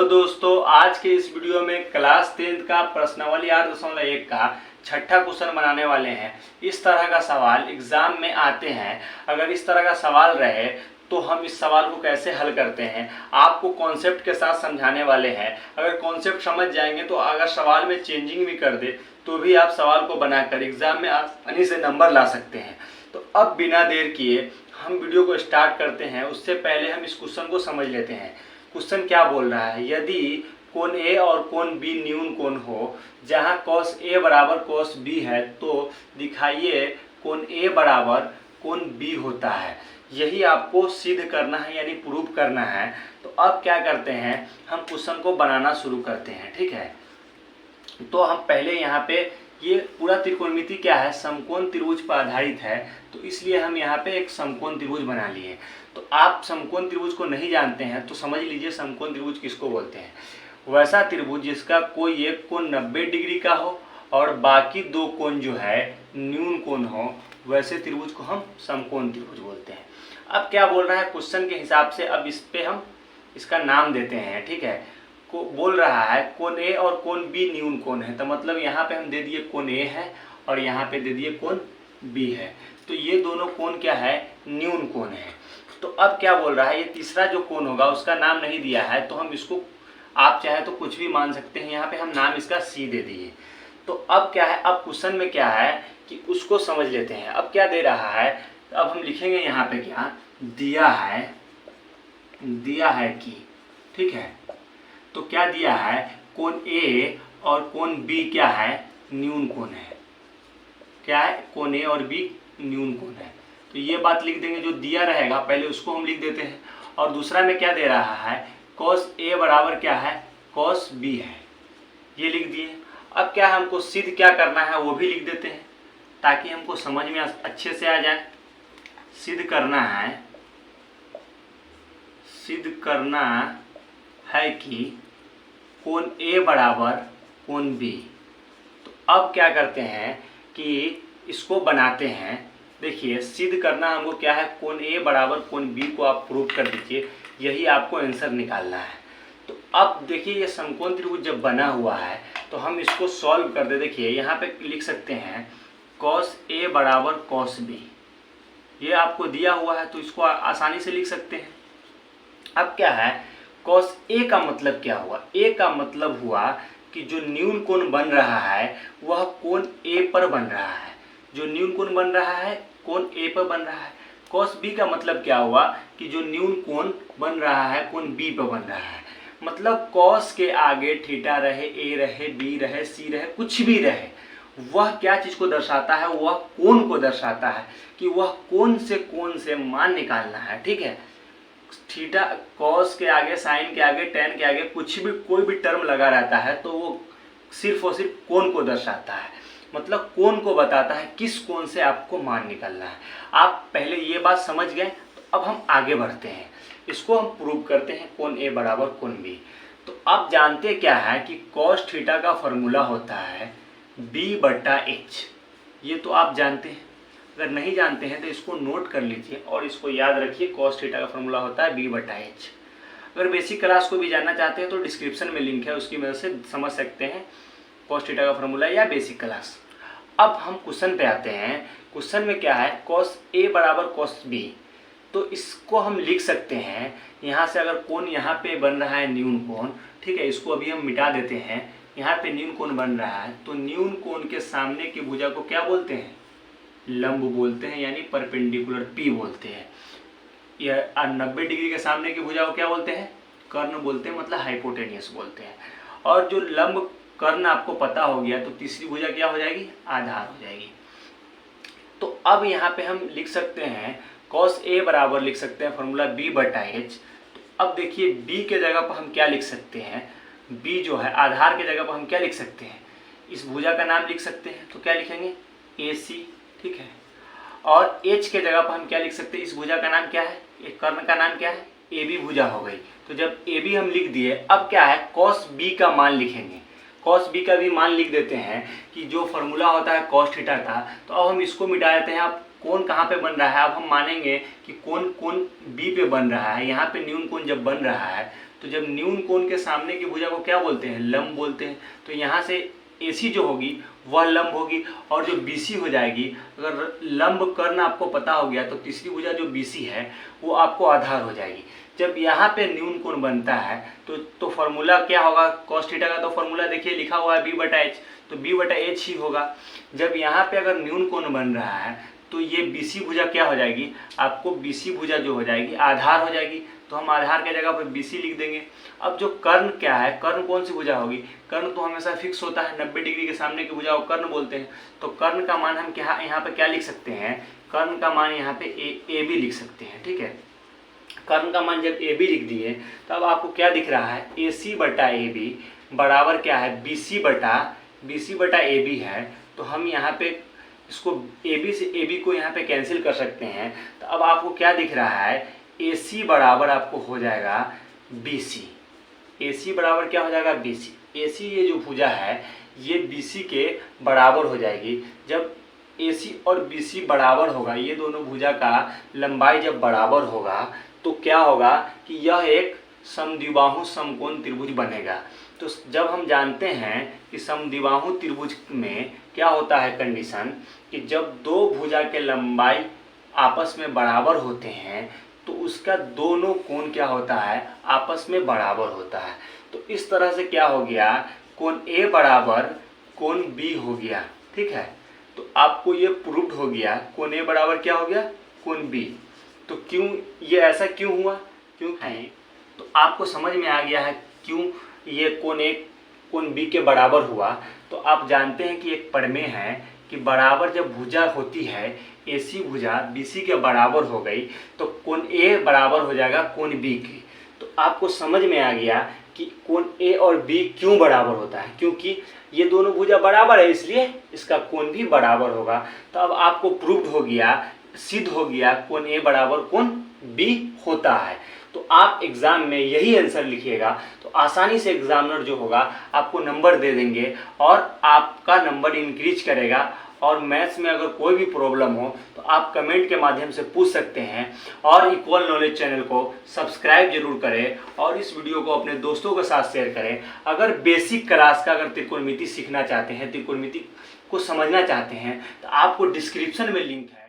Hello दोस्तों, आज के इस वीडियो में क्लास 10 का प्रश्नावली 8.1 का छठा क्वेश्चन बनाने वाले हैं। इस तरह का सवाल एग्जाम में आते हैं। अगर इस तरह का सवाल रहे तो हम इस सवाल को कैसे हल करते हैं आपको कॉन्सेप्ट के साथ समझाने वाले हैं। अगर कॉन्सेप्ट समझ जाएंगे तो अगर सवाल में चेंजिंग भी कर दे तो भी आप सवाल को बनाकर एग्जाम में आसानी से नंबर ला सकते हैं। तो अब बिना देर किए हम वीडियो को स्टार्ट करते हैं। उससे पहले हम इस क्वेश्चन को समझ लेते हैं। क्वेश्चन क्या बोल रहा है, यदि कोण ए और कोण बी न्यून कोण हो जहां cos ए बराबर cos बी है तो दिखाइए कोण ए बराबर कोण बी होता है। यही आपको सिद्ध करना है यानी प्रूव करना है। तो अब क्या करते हैं, हम क्वेश्चन को बनाना शुरू करते हैं। ठीक है, तो हम पहले यहाँ पे ये पूरा त्रिकोणमिति क्या है, समकोण त्रिभुज पर आधारित है। तो इसलिए हम यहाँ पे एक समकोण त्रिभुज बना लिए। तो आप समकोण त्रिभुज को नहीं जानते हैं तो समझ लीजिए समकोण त्रिभुज किसको बोलते हैं। वैसा त्रिभुज जिसका कोई एक कोण 90 डिग्री का हो और बाकी दो कोण जो है न्यून कोण हो, वैसे त्रिभुज को हम समकोण त्रिभुज बोलते हैं। अब क्या बोल रहा है क्वेश्चन के हिसाब से, अब इस पे हम इसका नाम देते हैं। ठीक है, को बोल रहा है कोण ए और कोण बी न्यून कोण है। तो मतलब यहाँ पे हम दे दिए कोण ए है और यहाँ पे दे दिए कोण बी है। तो ये दोनों कोण क्या है, न्यून कोण है। तो अब क्या बोल रहा है, ये तीसरा जो कोण होगा उसका नाम नहीं दिया है तो हम इसको आप चाहे तो कुछ भी मान सकते हैं। यहाँ पे हम नाम इसका सी दे दिए। तो अब क्या है, अब क्वेश्चन में क्या है कि उसको समझ लेते हैं। अब क्या दे रहा है, तो अब हम लिखेंगे यहाँ पे क्या दिया है कि, ठीक है, तो क्या दिया है, कोण ए और कोण बी क्या है, न्यून कोण है। क्या है, कोण ए और बी न्यून कोण है। तो ये बात लिख देंगे, जो दिया रहेगा पहले उसको हम लिख देते हैं। और दूसरा में क्या दे रहा है, cos ए बराबर क्या है, cos बी है, ये लिख दिए। अब क्या हमको सिद्ध क्या करना है वो भी लिख देते हैं ताकि हमको समझ में अच्छे से आ जाए। सिद्ध करना है कि कोण ए बराबर कोण बी। तो अब क्या करते हैं कि इसको बनाते हैं। देखिए, सिद्ध करना हमको क्या है, कोण ए बराबर कोण बी को आप प्रूव कर दीजिए, यही आपको आंसर निकालना है। तो अब देखिए ये समकोण त्रिभुज जब बना हुआ है तो हम इसको सॉल्व कर दे। देखिए यहाँ पे लिख सकते हैं cos ए बराबर cos बी, ये आपको दिया हुआ है तो इसको आसानी से लिख सकते हैं। अब क्या है, cos ए का मतलब क्या हुआ, ए का मतलब हुआ कि जो न्यून कोण बन रहा है वह कोण ए पर बन रहा है। जो न्यून कोण बन रहा है कोण ए पर बन रहा है। cos बी का मतलब क्या हुआ कि जो न्यून कोण बन रहा है कोण बी पर बन रहा है। मतलब cos के आगे थीटा रहे, ए रहे, बी रहे, सी रहे, कुछ भी रहे, वह क्या चीज को दर्शाता है, वह कोण को दर्शाता है कि वह कोण से मान निकालना है। ठीक है, थीटा cos के आगे, साइन के आगे, tan के आगे कुछ भी कोई भी टर्म लगा रहता है तो वो सिर्फ और सिर्फ कोण को दर्शाता है। मतलब कोण को बताता है किस कोण से आपको मान निकालना है। आप पहले ये बात समझ गए। तो अब हम आगे बढ़ते हैं, इसको हम प्रूव करते हैं, कोण ए बराबर कोण बी। तो आप जानते क्या है कि cos थीटा का फॉर्मूला होता है b/h। ये तो आप जानते हैं। अगर नहीं जानते हैं तो इसको नोट कर लीजिए और इसको याद रखिए, cos थीटा का फॉर्मूला होता है b/h। अगर बेसिक क्लास को भी जानना चाहते हैं तो डिस्क्रिप्शन में लिंक है, उसकी मदद से समझ सकते हैं cos थीटा का फॉर्मूला या बेसिक क्लास। अब हम क्वेश्चन पे आते हैं। क्वेश्चन में क्या है, cos ए बराबर cos बी। तो इसको हम लिख सकते हैं, यहाँ से अगर कोण यहाँ पे बन रहा है न्यून कोण, ठीक है, इसको अभी हम मिटा देते हैं। यहाँ पे न्यून कोण बन रहा है तो न्यून कोण के सामने की भुजा को क्या बोलते हैं, लंब बोलते हैं, यानी परपेंडिकुलर पी बोलते हैं। यह 90 डिग्री के सामने की भुजा को क्या बोलते हैं, कर्ण बोलते हैं, मतलब हाइपोटेनियस बोलते हैं। और जो लंब कर्ण आपको पता हो गया तो तीसरी भुजा क्या हो जाएगी, आधार हो जाएगी। तो अब यहाँ पे हम लिख सकते हैं cos ए बराबर लिख सकते हैं फॉर्मूला b/h। तो अब देखिए b के जगह पर हम क्या लिख सकते हैं, b जो है आधार के जगह पर हम क्या लिख सकते हैं, इस भुजा का नाम लिख सकते हैं। तो क्या लिखेंगे, AC, ठीक है। और h के जगह पर हम क्या लिख सकते हैं, इस भुजा का नाम क्या है, एक कर्ण का नाम क्या है, AB भुजा हो गई। तो जब AB हम लिख दिए, अब क्या है, cos b का मान लिखेंगे। cos b का भी मान लिख देते हैं कि जो फॉर्मूला होता है cos थीटा का। तो अब हम इसको मिटा देते हैं। अब कोण कहाँ पे बन रहा है, अब हम मानेंगे कि कोण b पे बन रहा है। यहाँ पे न्यून कोण जब बन रहा है तो जब न्यून कोण के सामने की भुजा को क्या बोलते हैं, लंब बोलते हैं। तो यहाँ से AC जो होगी वह लंब होगी, और जो BC हो जाएगी, अगर लंब कर्ण आपको पता हो गया तो तीसरी भुजा जो BC है वो आपको आधार हो जाएगी। जब यहाँ पे न्यून कोण बनता है तो फॉर्मूला क्या होगा, cos थीटा का तो फॉर्मूला देखिए लिखा हुआ है B/H, तो B/H ही होगा। जब यहाँ पे अगर न्यून कोण बन रहा है तो ये BC भुजा क्या हो जाएगी, आपको BC भुजा जो हो जाएगी आधार हो जाएगी, तो हम आधार के जगह पर BC लिख देंगे। अब जो कर्ण क्या है, कर्ण कौन सी भुजा होगी, कर्ण तो हमेशा फिक्स होता है, 90 डिग्री के सामने की भुजा को कर्ण बोलते हैं। तो कर्ण का मान हम क्या यहाँ पे क्या लिख सकते हैं, कर्ण का मान यहाँ पे AB लिख सकते हैं। ठीक है, कर्ण का मान जब AB लिख दिए तो अब आपको क्या दिख रहा है, AC/AB बराबर क्या है, BC/AB है। तो हम यहाँ पे इसको AB से AB को यहाँ पे कैंसिल कर सकते हैं। तो अब आपको क्या दिख रहा है, AC बराबर आपको हो जाएगा BC। AC बराबर क्या हो जाएगा, BC। AC ये जो भुजा है ये BC के बराबर हो जाएगी। जब AC और BC बराबर होगा, ये दोनों भुजा का लंबाई जब बराबर होगा तो क्या होगा कि यह एक समद्विबाहु समकोण त्रिभुज बनेगा। तो जब हम जानते हैं कि समद्विबाहु त्रिभुज में क्या होता है कंडीशन, कि जब दो भुजा के लंबाई आपस में बराबर होते हैं तो उसका दोनों कोण क्या होता है, आपस में बराबर होता है। तो इस तरह से क्या हो गया, कोण A बराबर कोण B हो गया। ठीक है, तो आपको ये प्रूव्ड हो गया, कोण A बराबर क्या हो गया, कोण B। तो क्यों ये ऐसा क्यों हुआ, क्योंकि तो आपको समझ में आ गया है क्यों ये कोण A कोण B के बराबर हुआ। तो आप जानते हैं कि एक प्रमेय है कि बराबर जब भुजा होती है, AC भुजा BC के बराबर हो गई तो कोण A बराबर हो जाएगा कोण B के। तो आपको समझ में आ गया कि कोण A और B क्यों बराबर होता है, क्योंकि ये दोनों भुजा बराबर है इसलिए इसका कोण भी बराबर होगा। तो अब आपको प्रूव्ड हो गया, सिद्ध हो गया कोण A बराबर कोण B होता है। तो आप एग्जाम में यही आंसर लिखिएगा तो आसानी से एग्जामिनर जो होगा आपको नंबर दे देंगे और आपका नंबर इंक्रीज करेगा। और मैथ्स में अगर कोई भी प्रॉब्लम हो तो आप कमेंट के माध्यम से पूछ सकते हैं। और इक्वल नॉलेज चैनल को सब्सक्राइब जरूर करें और इस वीडियो को अपने दोस्तों के साथ शेयर करें। अगर बेसिक क्लास का अगर त्रिकोणमिति सीखना चाहते हैं, त्रिकोणमिति को समझना चाहते हैं तो आपको डिस्क्रिप्शन में लिंक है।